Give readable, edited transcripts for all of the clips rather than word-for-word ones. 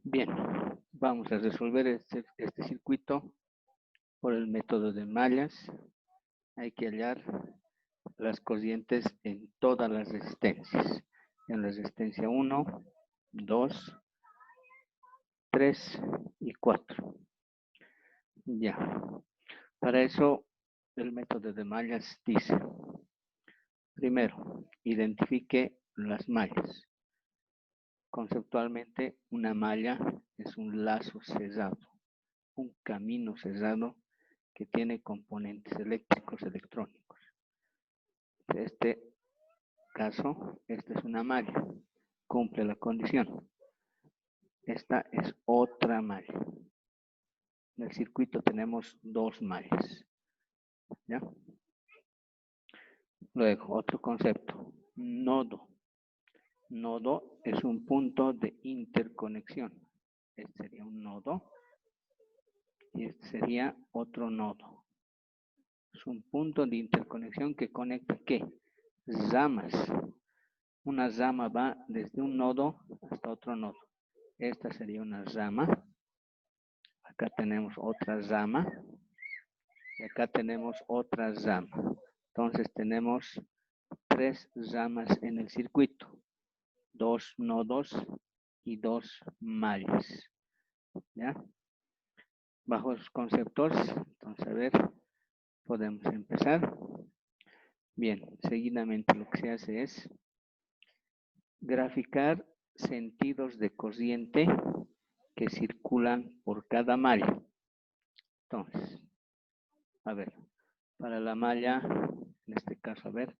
Bien, vamos a resolver este circuito por el método de mallas. Hay que hallar las corrientes en todas las resistencias. En la resistencia 1, 2, 3 y 4. Ya. Para eso, el método de mallas dice, primero, identifique las mallas. Conceptualmente, una malla es un lazo cerrado, un camino cerrado que tiene componentes eléctricos electrónicos. En este caso, esta es una malla, cumple la condición. Esta es otra malla. En el circuito tenemos dos mallas. ¿Ya? Luego, otro concepto, nodo. Nodo es un punto de interconexión. Este sería un nodo y este sería otro nodo. Es un punto de interconexión que conecta ¿qué? Ramas. Una rama va desde un nodo hasta otro nodo. Esta sería una rama. Acá tenemos otra rama. Y acá tenemos otra rama. Entonces tenemos tres ramas en el circuito. Dos nodos y dos mallas. ¿Ya? Bajo los conceptos, entonces a ver, podemos empezar. Bien, seguidamente lo que se hace es graficar sentidos de corriente que circulan por cada malla. Entonces, a ver, para la malla, en este caso, a ver,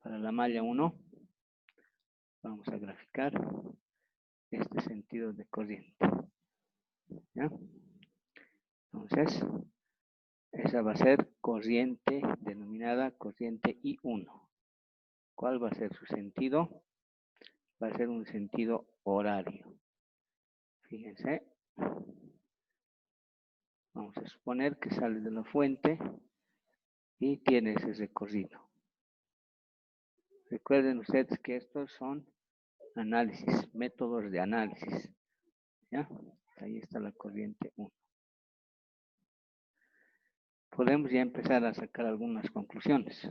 para la malla 1, vamos a graficar este sentido de corriente. ¿Ya? Entonces, esa va a ser corriente denominada corriente I1. ¿Cuál va a ser su sentido? Va a ser un sentido horario. Fíjense. Vamos a suponer que sale de la fuente y tiene ese recorrido. Recuerden ustedes que estos son análisis, métodos de análisis. ¿Ya? Ahí está la corriente 1. Podemos ya empezar a sacar algunas conclusiones.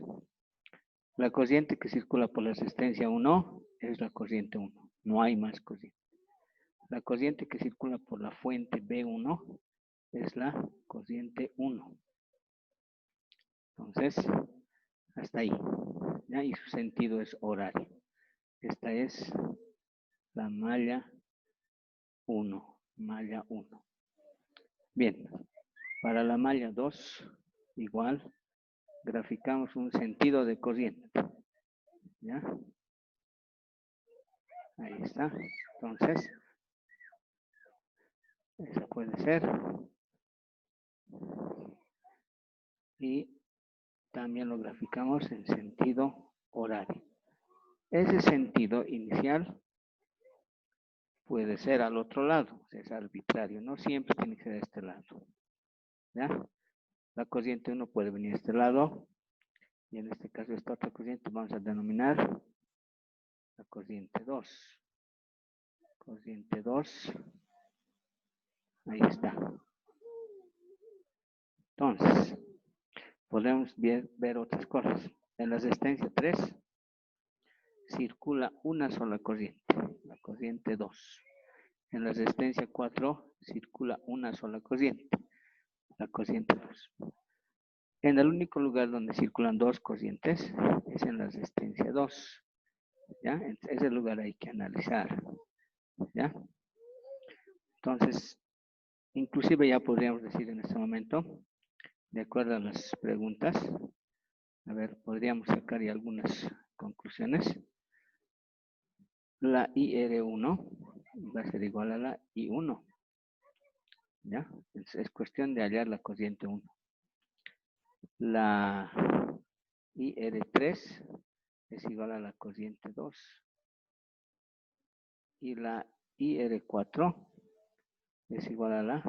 La corriente que circula por la resistencia 1 es la corriente 1. No hay más corriente. La corriente que circula por la fuente B1 es la corriente 1. Entonces, hasta ahí. ¿Ya? Y su sentido es horario. Esta es la malla 1. Malla 1. Bien. Para la malla 2, igual, graficamos un sentido de corriente. ¿Ya? Ahí está. Entonces, esa puede ser. Y también lo graficamos en sentido horario. Ese sentido inicial puede ser al otro lado, es arbitrario, no siempre tiene que ser de este lado. ¿Ya? La corriente 1 puede venir de este lado, y en este caso esta otra corriente vamos a denominar la corriente 2. Corriente 2, ahí está. Entonces, podemos ver otras cosas. En la resistencia 3 circula una sola corriente, la corriente 2. En la resistencia 4 circula una sola corriente, la corriente 2. En el único lugar donde circulan dos corrientes es en la resistencia 2. ¿Ya? Ese lugar hay que analizar. ¿Ya? Entonces, inclusive ya podríamos decir en este momento, de acuerdo a las preguntas, a ver, podríamos sacar ya algunas conclusiones. La IR1 va a ser igual a la I1. ¿Ya? Es cuestión de hallar la corriente 1. La IR3 es igual a la corriente 2. Y la IR4 es igual a la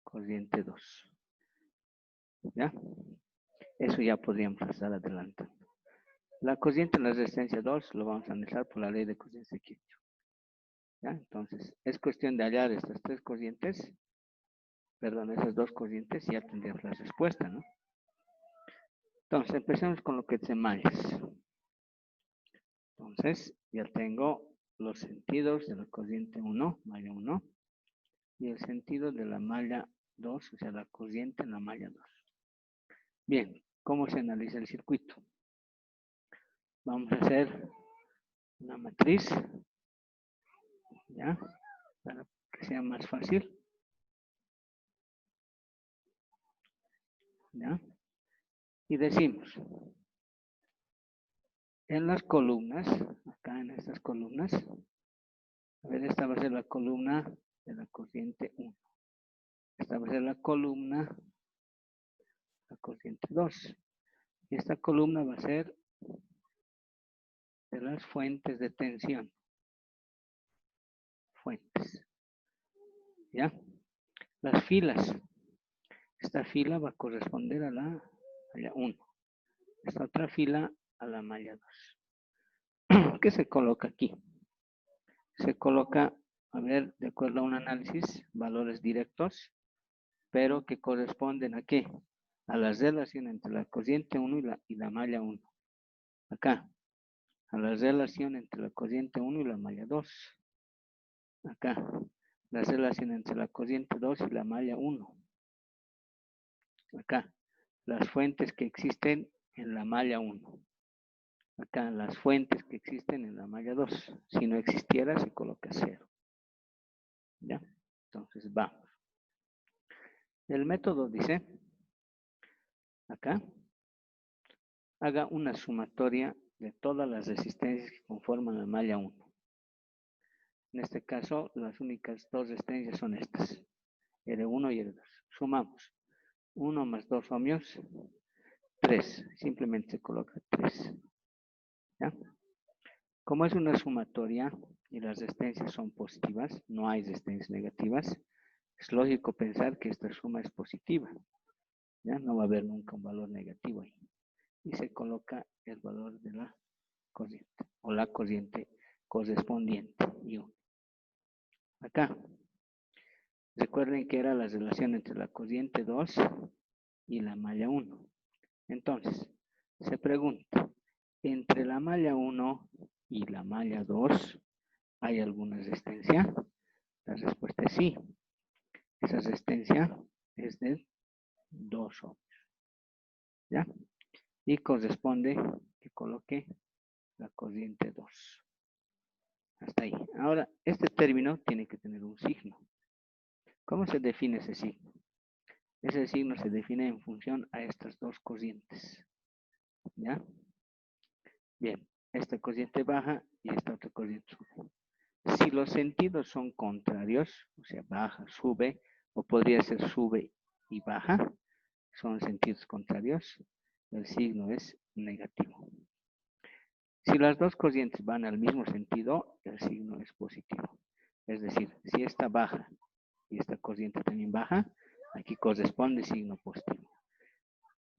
corriente 2. ¿Ya? Eso ya podríamos estar adelantando. La corriente en la resistencia 2 lo vamos a analizar por la ley de corriente de Kirchhoff. ¿Ya? Entonces, es cuestión de hallar estas tres corrientes, perdón, esas dos corrientes y ya tendríamos la respuesta, ¿no? Entonces, empecemos con lo que se mallas. Entonces, ya tengo los sentidos de la corriente 1, malla 1, y el sentido de la malla 2, o sea, la corriente en la malla 2. Bien, ¿cómo se analiza el circuito? Vamos a hacer una matriz, ¿ya? Para que sea más fácil, ¿ya? Y decimos, en las columnas, acá en estas columnas, a ver, esta va a ser la columna de la corriente 1. Esta va a ser la columna, la corriente 2. Y esta columna va a ser de las fuentes de tensión. Fuentes. ¿Ya? Las filas. Esta fila va a corresponder a la malla 1. Esta otra fila a la malla 2. ¿Qué se coloca aquí? Se coloca, a ver, de acuerdo a un análisis, valores directos, pero que corresponden a qué? A la relación entre la corriente 1 y la malla 1. Acá, a la relación entre la corriente 1 y la malla 2. Acá, la relación entre la corriente 2 y la malla 1. Acá, las fuentes que existen en la malla 1. Acá, las fuentes que existen en la malla 2. Si no existiera, se coloca 0. ¿Ya? Entonces, vamos. El método dice, acá, haga una sumatoria de todas las resistencias que conforman la malla 1. En este caso, las únicas dos resistencias son estas, R1 y R2. Sumamos 1 más 2 ohmios, 3. Simplemente se coloca 3. ¿Ya? Como es una sumatoria y las resistencias son positivas, no hay resistencias negativas, es lógico pensar que esta suma es positiva. ¿Ya? No va a haber nunca un valor negativo ahí. Y se coloca el valor de la corriente o la corriente correspondiente. Acá, recuerden que era la relación entre la corriente 2 y la malla 1. Entonces, se pregunta, ¿entre la malla 1 y la malla 2 hay alguna resistencia? La respuesta es sí. Esa resistencia es de 2 ohms. ¿Ya? Y corresponde que coloque la corriente 2. Hasta ahí. Ahora, este término tiene que tener un signo. ¿Cómo se define ese signo? Ese signo se define en función a estas dos corrientes. ¿Ya? Bien, esta corriente baja y esta otra corriente sube. Si los sentidos son contrarios, o sea, baja, sube, o podría ser sube y baja, son sentidos contrarios, el signo es negativo. Si las dos corrientes van al mismo sentido, el signo es positivo. Es decir, si esta baja y esta corriente también baja, aquí corresponde signo positivo.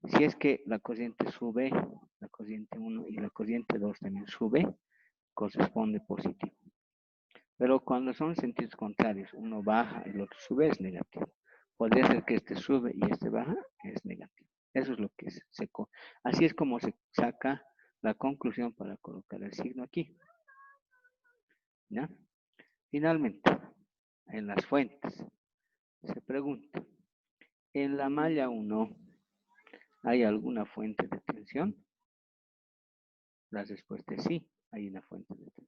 Si es que la corriente sube, la corriente 1 y la corriente 2 también sube, corresponde positivo. Pero cuando son sentidos contrarios, uno baja y el otro sube, es negativo. Podría ser que este sube y este baja, es negativo. Eso es lo que es. Así es como se saca la conclusión para colocar el signo aquí. ¿Ya? Finalmente, en las fuentes, se pregunta, ¿en la malla 1 hay alguna fuente de tensión? La respuesta es sí, hay una fuente de tensión.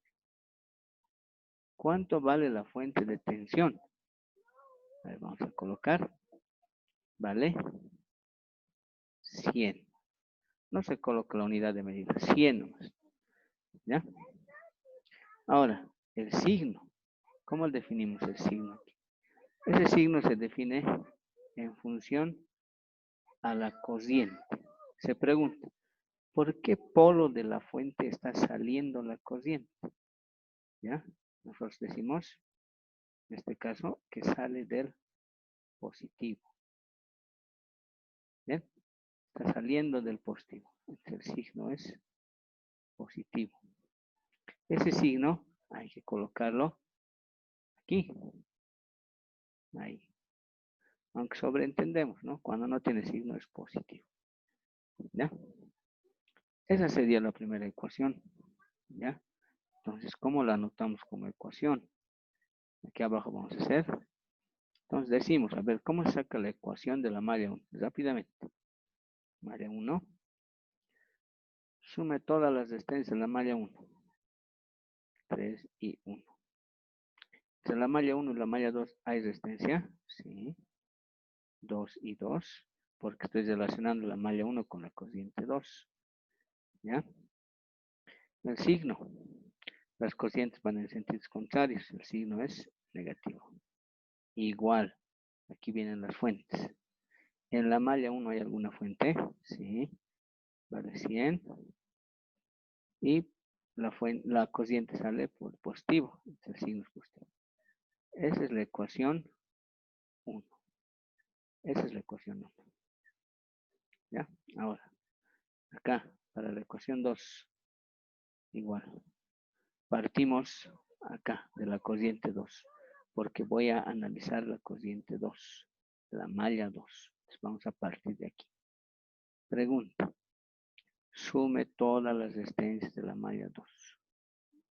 ¿Cuánto vale la fuente de tensión? A ver, vamos a colocar. Vale 100. No se coloca la unidad de medida, 100 nomás. ¿Ya? Ahora, el signo. ¿Cómo definimos el signo aquí? Ese signo se define en función a la corriente. Se pregunta, ¿por qué polo de la fuente está saliendo la corriente? ¿Ya? Nosotros decimos, en este caso, que sale del positivo. ¿Bien? Está saliendo del positivo. El signo es positivo. Ese signo hay que colocarlo aquí. Ahí. Aunque sobreentendemos, ¿no? Cuando no tiene signo es positivo. ¿Ya? Esa sería la primera ecuación. ¿Ya? Entonces, ¿cómo la anotamos como ecuación? Aquí abajo vamos a hacer. Entonces decimos, a ver, ¿cómo se saca la ecuación de la malla 1? Rápidamente. Malla 1. Sume todas las resistencias de la malla 1. 3 y 1. Entre la malla 1 y la malla 2 hay resistencia. Sí. 2 y 2. Porque estoy relacionando la malla 1 con la cociente 2. ¿Ya? El signo. Las cocientes van en sentidos contrarios. El signo es negativo. Igual. Aquí vienen las fuentes. En la malla 1 hay alguna fuente. Sí. Vale 100. Y la cociente sale por positivo. El signo es positivo. Esa es la ecuación 1. Esa es la ecuación 1. ¿Ya? Ahora, acá, para la ecuación 2, igual. Partimos acá de la cociente 2, porque voy a analizar la cociente 2, la malla 2. Entonces vamos a partir de aquí. Pregunta. Sume todas las resistencias de la malla 2.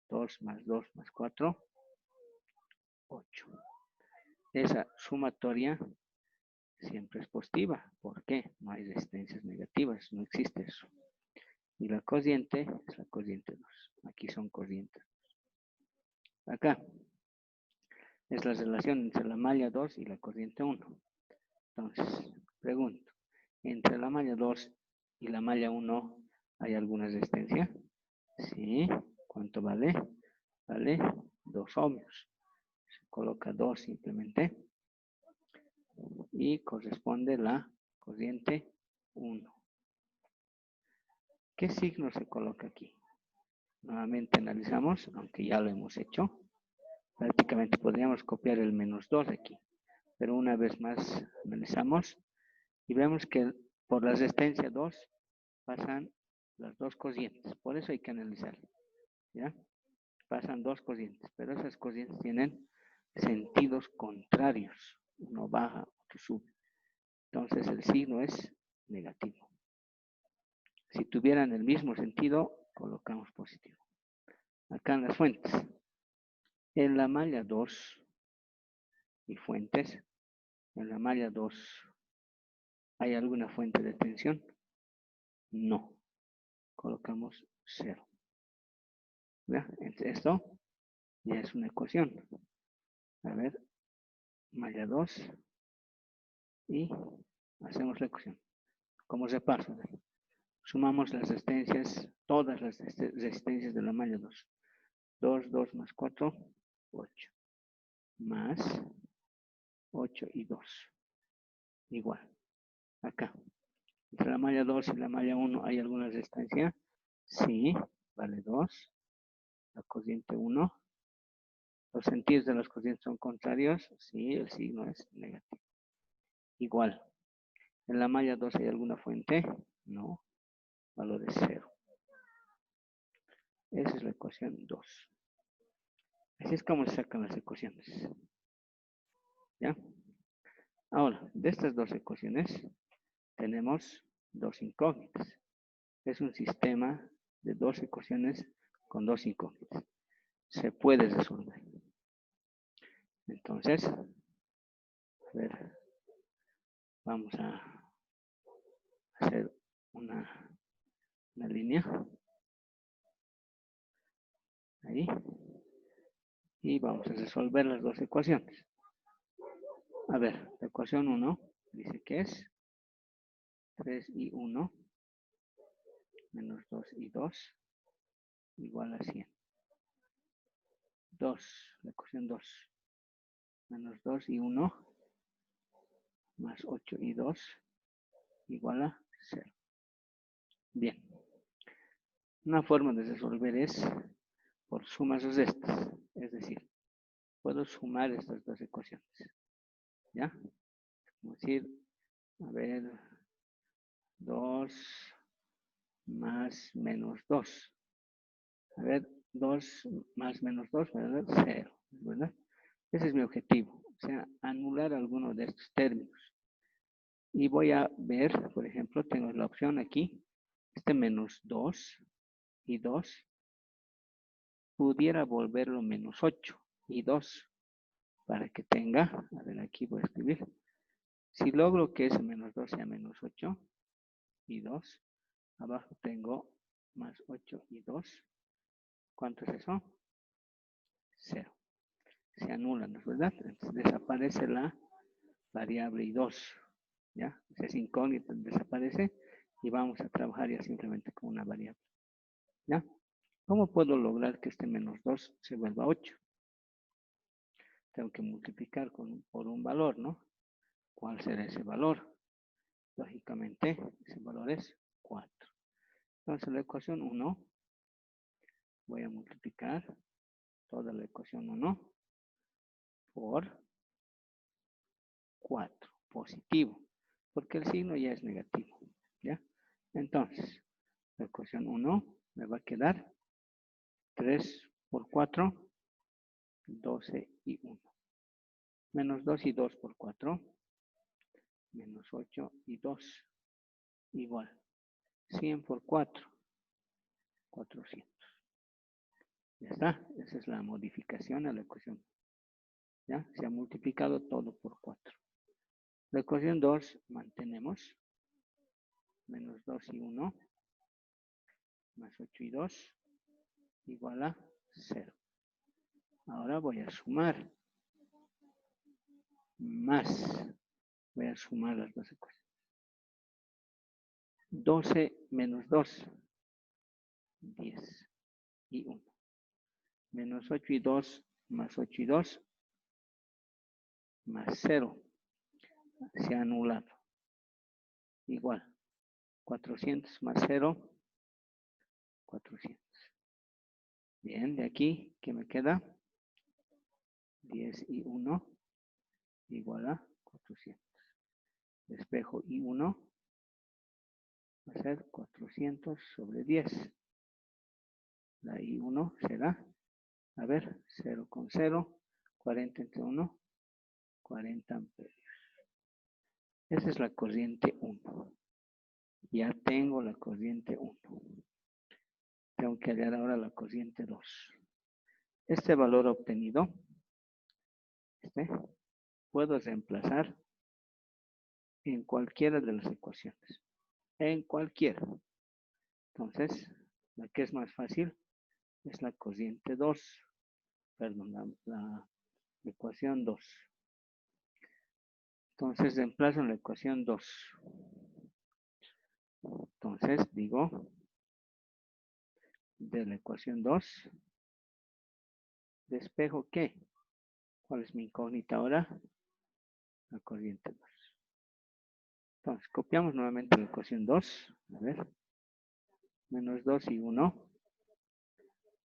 2 más 2 más 4, 8. Esa sumatoria siempre es positiva. ¿Por qué? No hay resistencias negativas, no existe eso. Y la cociente es la cociente 2. Aquí son cocientes. Acá es la relación entre la malla 2 y la cociente 1. Entonces, pregunto, ¿entre la malla 2 y la malla 1 hay alguna resistencia? Sí. ¿Cuánto vale? Vale 2 ohmios. Se coloca 2 simplemente. Y corresponde la cociente 1. ¿Qué signo se coloca aquí? Nuevamente analizamos, aunque ya lo hemos hecho. Prácticamente podríamos copiar el menos 2 aquí. Pero una vez más analizamos y vemos que por la resistencia 2 pasan las dos cocientes. Por eso hay que analizar. ¿Ya? Pasan dos cocientes, pero esas cocientes tienen sentidos contrarios. Uno baja, otro sube. Entonces el signo es negativo. Si tuvieran el mismo sentido, colocamos positivo. Acá en las fuentes. En la malla 2 y fuentes, en la malla 2, ¿hay alguna fuente de tensión? No. Colocamos 0. ¿Ya? Esto ya es una ecuación. A ver, malla 2 y hacemos la ecuación. Como repaso. Sumamos las resistencias, todas las resistencias de la malla 2. 2, 2 más 4, 8. Más 8 y 2. Igual. Acá. Entre la malla 2 y la malla 1 hay alguna resistencia. Sí, vale 2. La cociente 1. Los sentidos de las cocientes son contrarios. Sí, el signo es negativo. Igual. En la malla 2 hay alguna fuente. No. Valor es 0. Esa es la ecuación 2. Así es como se sacan las ecuaciones. ¿Ya? Ahora, de estas dos ecuaciones tenemos dos incógnitas. Es un sistema de dos ecuaciones con dos incógnitas. Se puede resolver. Entonces, a ver, vamos a hacer una línea. Ahí. Y vamos a resolver las dos ecuaciones. A ver, la ecuación 1 dice que es 3 y 1 menos 2 y 2 igual a 100. 2, la ecuación 2, menos 2 y 1 más 8 y 2 igual a 0. Bien. Una forma de resolver es por sumas o restas. Es decir, puedo sumar estas dos ecuaciones. ¿Ya? Vamos a decir, a ver, 2 más menos 2. A ver, 2 más menos 2 me da 0, ¿verdad? Ese es mi objetivo, o sea, anular alguno de estos términos. Y voy a ver, por ejemplo, tengo la opción aquí, este menos 2 y 2, pudiera volverlo menos 8 y 2, para que tenga, a ver, aquí voy a escribir, si logro que ese menos 2 sea menos 8 y 2, abajo tengo más 8 y 2, ¿cuánto es eso? 0. Se anulan, ¿no es verdad? Entonces desaparece la variable y 2, ¿ya? Es incógnito, desaparece y vamos a trabajar ya simplemente con una variable, ¿ya? ¿Cómo puedo lograr que este menos 2 se vuelva 8? Tengo que multiplicar por un valor, ¿no? ¿Cuál será ese valor? Lógicamente, ese valor es 4. Entonces, la ecuación 1, voy a multiplicar toda la ecuación 1 por 4, positivo, porque el signo ya es negativo, ¿ya? Entonces, la ecuación 1 me va a quedar 3 por 4, 12 y 1. Menos 2 y 2 por 4, menos 8 y 2, igual. 100 por 4, 400. Ya está, esa es la modificación a la ecuación. ¿Ya? Se ha multiplicado todo por 4. La ecuación 2 mantenemos. Menos 2 y 1, más 8 y 2, igual a 0. Ahora voy a sumar. Más. Voy a sumar las dos ecuaciones. 12 menos 2, 10 y 1. Menos 8 y 2, más 8 y 2, más 0. Se ha anulado. Igual. 400 más 0, 400. Bien, de aquí, ¿qué me queda? 10 y 1, igual a 400. Despejo y 1, va a ser 400 sobre 10. La I1 será, a ver, 0 con 0, 40 entre 1, 40 amperios. Esa es la corriente 1. Ya tengo la corriente 1. Tengo que hallar ahora la corriente 2. Este valor obtenido, puedo reemplazar en cualquiera de las ecuaciones. En cualquiera. Entonces, la que es más fácil es la corriente 2. Perdón, la ecuación 2. Entonces, reemplazo en la ecuación 2. Entonces, digo, de la ecuación 2, despejo ¿qué? ¿Cuál es mi incógnita ahora? La corriente 2. Entonces, copiamos nuevamente la ecuación 2. A ver. Menos 2 y 1,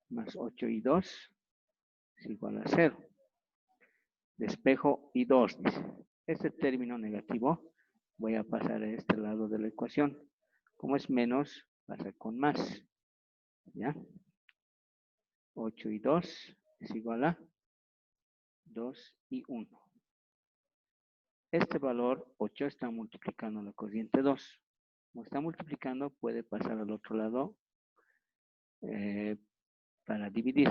más 8 y 2, es igual a 0. Despejo y 2, dice. Este término negativo voy a pasar a este lado de la ecuación. Como es menos, pasa con más. ¿Ya? 8 y 2 es igual a 2 y 1. Este valor 8 está multiplicando la corriente 2. Como está multiplicando, puede pasar al otro lado para dividir.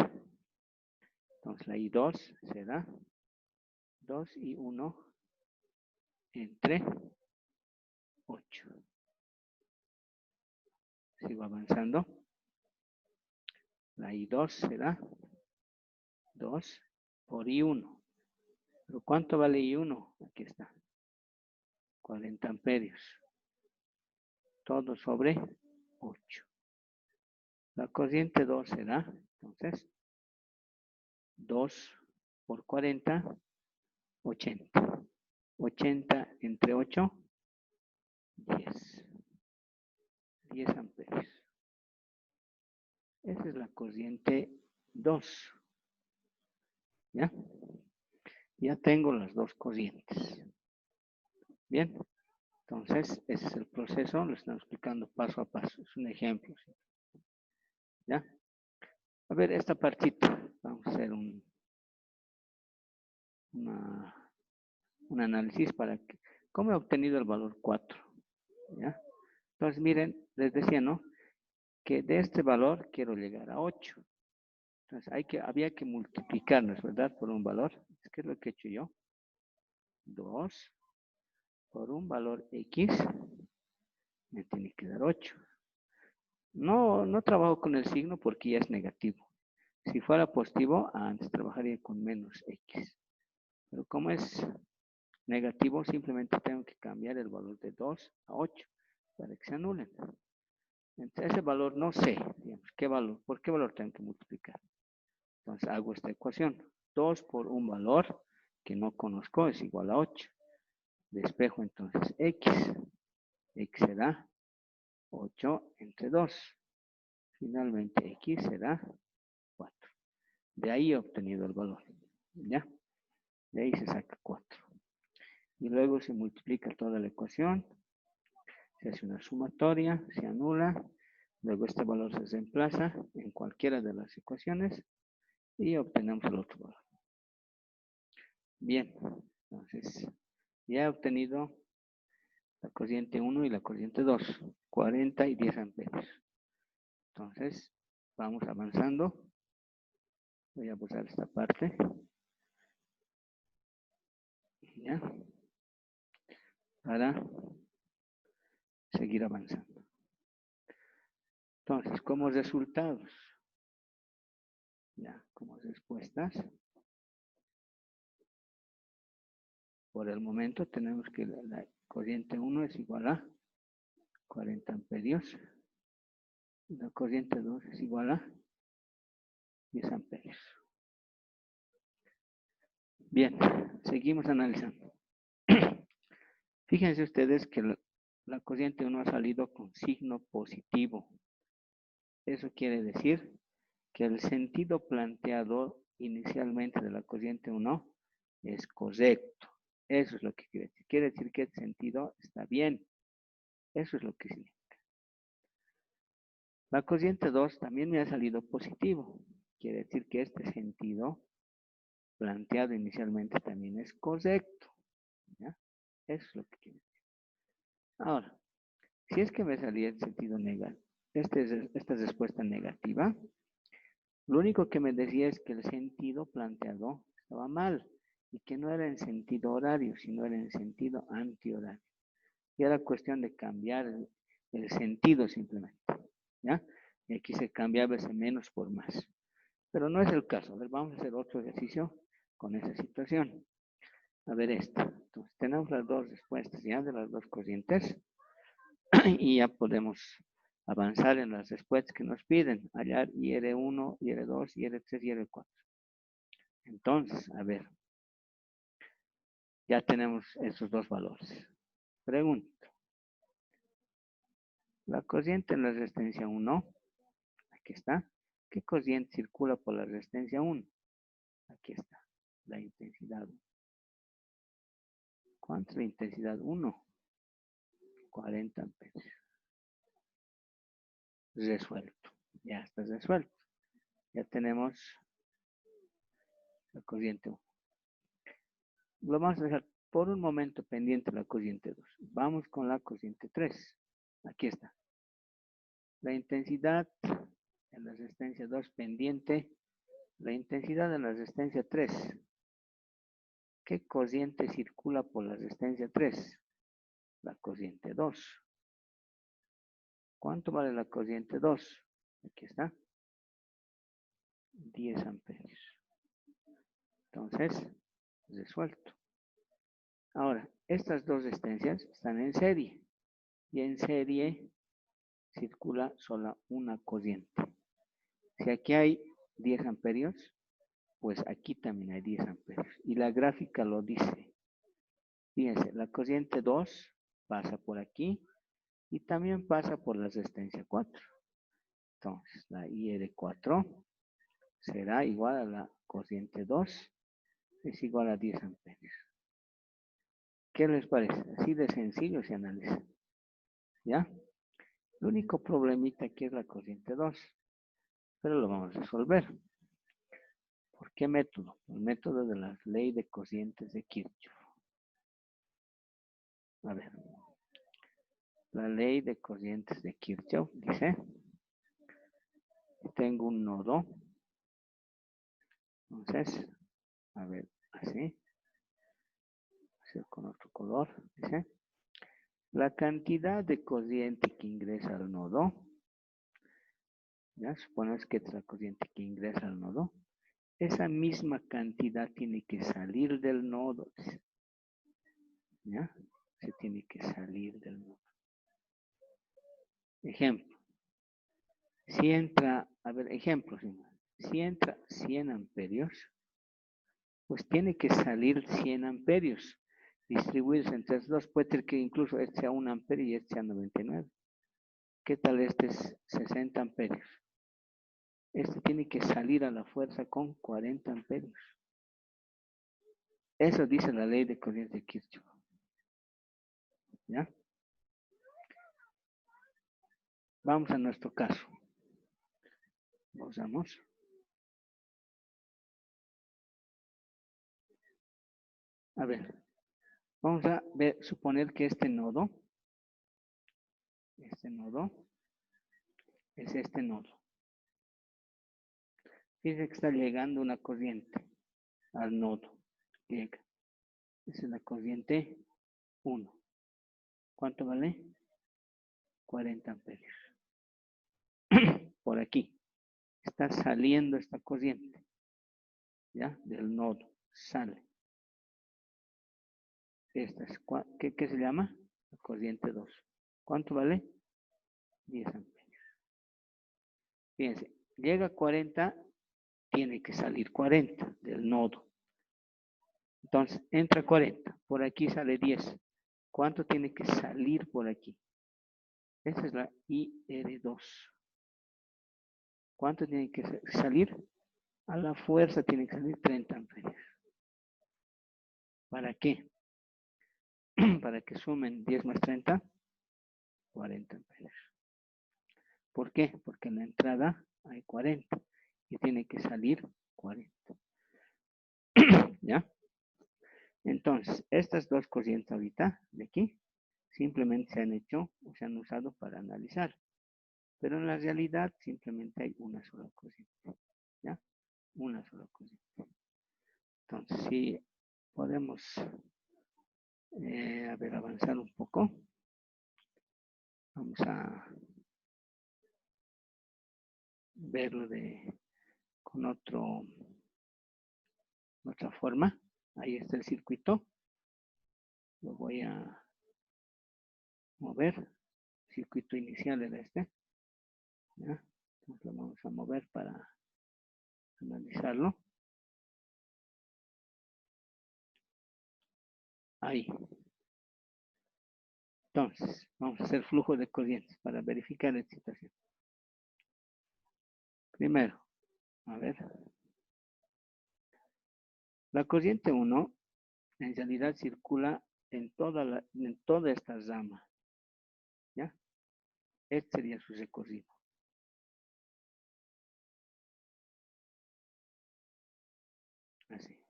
Entonces la I2 será 2 y 1 entre 8. Sigo avanzando. La I2 será 2 por I1. ¿Pero cuánto vale I1? Aquí está. 40 amperios. Todo sobre 8. La corriente 2 será, entonces, 2 por 40, 80. 80 entre 8, 10. 10 amperios. Esa es la corriente 2. ¿Ya? Ya tengo las dos corrientes. Bien. Entonces, ese es el proceso. Lo estamos explicando paso a paso. Es un ejemplo. ¿Ya? A ver, esta partita. Vamos a hacer un un análisis para que, ¿cómo he obtenido el valor 4? ¿Ya? Entonces, miren, les decía, ¿no? Que de este valor quiero llegar a 8. Entonces, había que multiplicarnos, ¿verdad? Por un valor. ¿Qué es lo que he hecho yo? 2 por un valor X me tiene que dar 8. No trabajo con el signo porque ya es negativo. Si fuera positivo, antes trabajaría con menos X. Pero como es negativo, simplemente tengo que cambiar el valor de 2 a 8 para que se anulen. Entonces, ese valor no sé, digamos, ¿qué valor? ¿Por qué valor tengo que multiplicar? Entonces hago esta ecuación. 2 por un valor que no conozco es igual a 8. Despejo entonces X. X será 8 entre 2. Finalmente X será 4. De ahí he obtenido el valor. ¿Ya? De ahí se saca 4. Y luego se multiplica toda la ecuación. Se hace una sumatoria, se anula. Luego este valor se reemplaza en cualquiera de las ecuaciones y obtenemos el otro valor. Bien, entonces ya he obtenido la corriente 1 y la corriente 2, 40 y 10 amperios. Entonces, vamos avanzando. Voy a borrar esta parte. ¿Ya? Para seguir avanzando. Entonces, como resultados, ya, como respuestas, por el momento tenemos que la corriente 1 es igual a 40 amperios. Y la corriente 2 es igual a 10 amperios. Bien, seguimos analizando. Fíjense ustedes que la corriente 1 ha salido con signo positivo. Eso quiere decir que el sentido planteado inicialmente de la corriente 1 es correcto. Eso es lo que quiere decir. Quiere decir que el sentido está bien. Eso es lo que significa. La corriente 2 también me ha salido positivo. Quiere decir que este sentido planteado inicialmente también es correcto. ¿Ya? Eso es lo que quiere decir. Ahora, si es que me salía el sentido negativo, esta respuesta negativa, lo único que me decía es que el sentido planteado estaba mal y que no era en sentido horario, sino era en sentido antihorario. Y era cuestión de cambiar el sentido simplemente, ¿ya? Y aquí se cambiaba ese menos por más. Pero no es el caso. A ver, vamos a hacer otro ejercicio con esa situación. A ver esto. Entonces, tenemos las dos respuestas ya de las dos corrientes y ya podemos avanzar en las respuestas que nos piden. Hallar IR1, IR2, IR3, IR4. Entonces, a ver. Ya tenemos esos dos valores. Pregunta. La corriente en la resistencia 1, aquí está. ¿Qué corriente circula por la resistencia 1? Aquí está. La intensidad 1. ¿Cuánto es la intensidad 1? 40 amperios. Resuelto. Ya está resuelto. Ya tenemos la corriente 1. Lo vamos a dejar por un momento pendiente la corriente 2. Vamos con la corriente 3. Aquí está. La intensidad en la resistencia 2 pendiente. La intensidad en la resistencia 3. ¿Qué corriente circula por la resistencia 3? La corriente 2. ¿Cuánto vale la corriente 2? Aquí está. 10 amperios. Entonces, resuelto. Ahora, estas dos resistencias están en serie. Y en serie circula sola una corriente. Si aquí hay 10 amperios, pues aquí también hay 10 amperios. Y la gráfica lo dice. Fíjense, la corriente 2 pasa por aquí y también pasa por la resistencia 4. Entonces, la IR4 será igual a la corriente 2, es igual a 10 amperios. ¿Qué les parece? Así de sencillo se analiza. ¿Ya? El único problemita aquí es la corriente 2, pero lo vamos a resolver. ¿Por qué método? El método de la ley de cocientes de Kirchhoff. A ver. La ley de cocientes de Kirchhoff dice, tengo un nodo. Entonces, a ver, así. Hacer con otro color. Dice, la cantidad de cociente que ingresa al nodo, ya suponemos que es la cociente que ingresa al nodo, esa misma cantidad tiene que salir del nodo. ¿Ya? Se tiene que salir del nodo. Ejemplo. Si entra, a ver, ejemplo. Si entra 100 amperios, pues tiene que salir 100 amperios. Distribuirse entre los dos. Puede ser que incluso este sea 1 amperio y este sea 99. ¿Qué tal este es 60 amperios? Este tiene que salir a la fuerza con 40 amperios. Eso dice la ley de corriente de Kirchhoff. ¿Ya? Vamos a nuestro caso. Usamos. A ver. Vamos a ver, suponer que este nodo es este nodo. Fíjense que está llegando una corriente al nodo. Llega. Esa es la corriente 1. ¿Cuánto vale? 40 amperios. Por aquí. Está saliendo esta corriente. ¿Ya? Del nodo. Sale. Esta es, ¿qué se llama? La corriente 2. ¿Cuánto vale? 10 amperios. Fíjense. Llega a 40, tiene que salir 40 del nodo. Entonces, entra 40. Por aquí sale 10. ¿Cuánto tiene que salir por aquí? Esa es la IR2. ¿Cuánto tiene que salir? A la fuerza tiene que salir 30 amperios. ¿Para qué? Para que sumen 10 más 30, 40 amperios. ¿Por qué? Porque en la entrada hay 40 y tiene que salir 40. ¿Ya? Entonces, estas dos corrientes ahorita de aquí simplemente se han hecho o se han usado para analizar. Pero en la realidad simplemente hay una sola corriente. ¿Ya? Una sola corriente. Entonces, si podemos a ver, avanzar un poco. Vamos a verlo con otra forma. Ahí está el circuito. Lo voy a mover. Circuito inicial era este. ¿Ya? Entonces lo vamos a mover para analizarlo. Ahí. Entonces, vamos a hacer flujo de corrientes para verificar la situación. Primero, a ver. La corriente 1 en realidad circula en toda esta rama. ¿Ya? Este sería su recorrido. Así.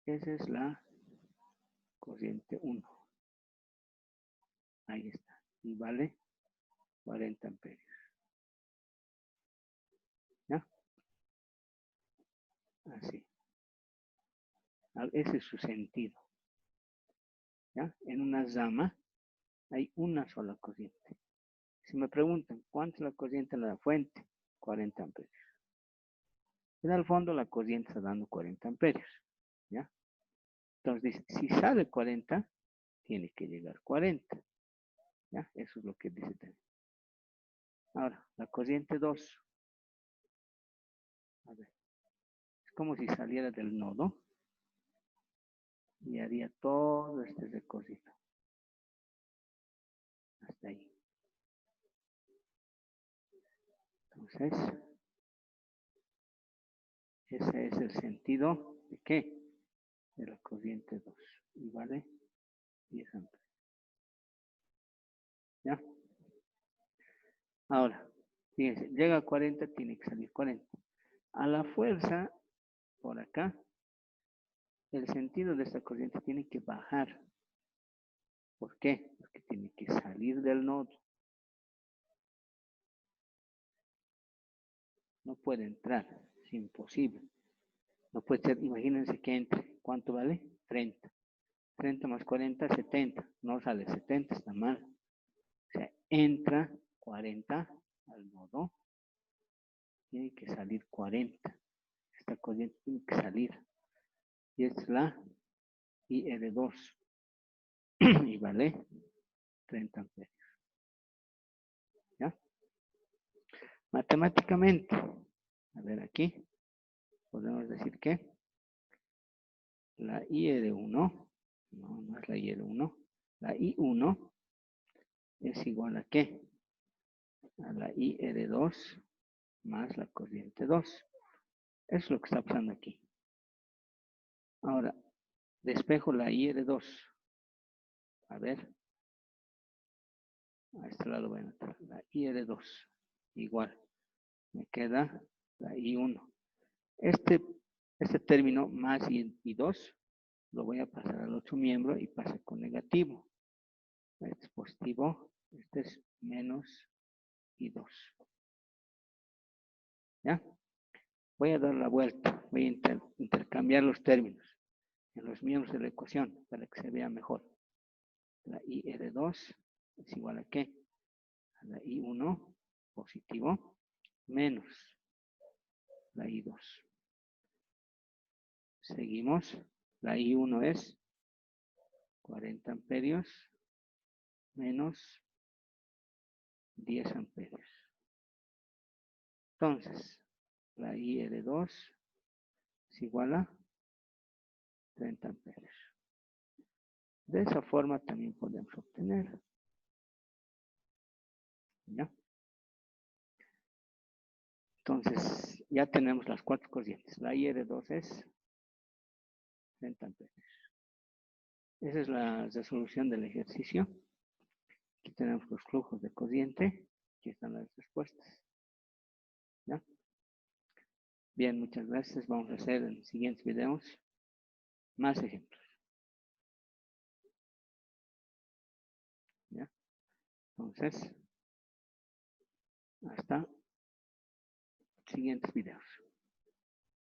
Esa es la corriente 1. Ahí está. Y vale 40 amperios. ¿Ya? Así. Ese es su sentido. ¿Ya? En una rama hay una sola corriente. Si me preguntan, ¿cuánto es la corriente en la fuente? 40 amperios. En el fondo la corriente está dando 40 amperios. ¿Ya? Entonces dice, si sale 40, tiene que llegar 40. ¿Ya? Eso es lo que dice también. Ahora, la corriente 2. A ver. Es como si saliera del nodo y haría todo este recorrido. Hasta ahí. Entonces, ese es el sentido de qué? De la corriente 2. Y vale 10 amperes. ¿Ya? Ahora, fíjense, llega a 40, tiene que salir 40. A la fuerza, por acá, el sentido de esta corriente tiene que bajar. ¿Por qué? Porque tiene que salir del nodo. No puede entrar, es imposible. No puede ser, imagínense que entre. ¿Cuánto vale? 30. 30 más 40, 70. No sale 70, está mal. O sea, entra 40 al nodo. Tiene que salir 40. Esta corriente tiene que salir. Y es la IR2. Y vale 30 amperios. ¿Ya? Matemáticamente, a ver aquí, podemos decir que la IR1, no es la IR1, la I1 es igual a ¿qué? A la IR2 más la corriente 2. Eso es lo que está pasando aquí. Ahora, despejo la IR2. A ver, a este lado voy a anotar la IR2. Igual, me queda la I1. Este término más I2 lo voy a pasar al otro miembro y pasa con negativo. Este es positivo, este es menos I2. ¿Ya? Voy a dar la vuelta, voy a intercambiar los términos en los miembros de la ecuación para que se vea mejor. La IR2 es igual a ¿qué? A la I1 positivo menos la I2. Seguimos. La I1 es 40 amperios menos 10 amperios. Entonces, la IR2 es igual a 30 amperios. De esa forma también podemos obtener. ¿Ya? Entonces, ya tenemos las 4 corrientes. La IR2 es 30 amperios. Esa es la resolución del ejercicio. Aquí tenemos los flujos de corriente. Aquí están las respuestas. ¿Ya? Bien, muchas gracias. Vamos a hacer en siguientes videos más ejemplos. ¿Ya? Entonces, hasta siguientes videos.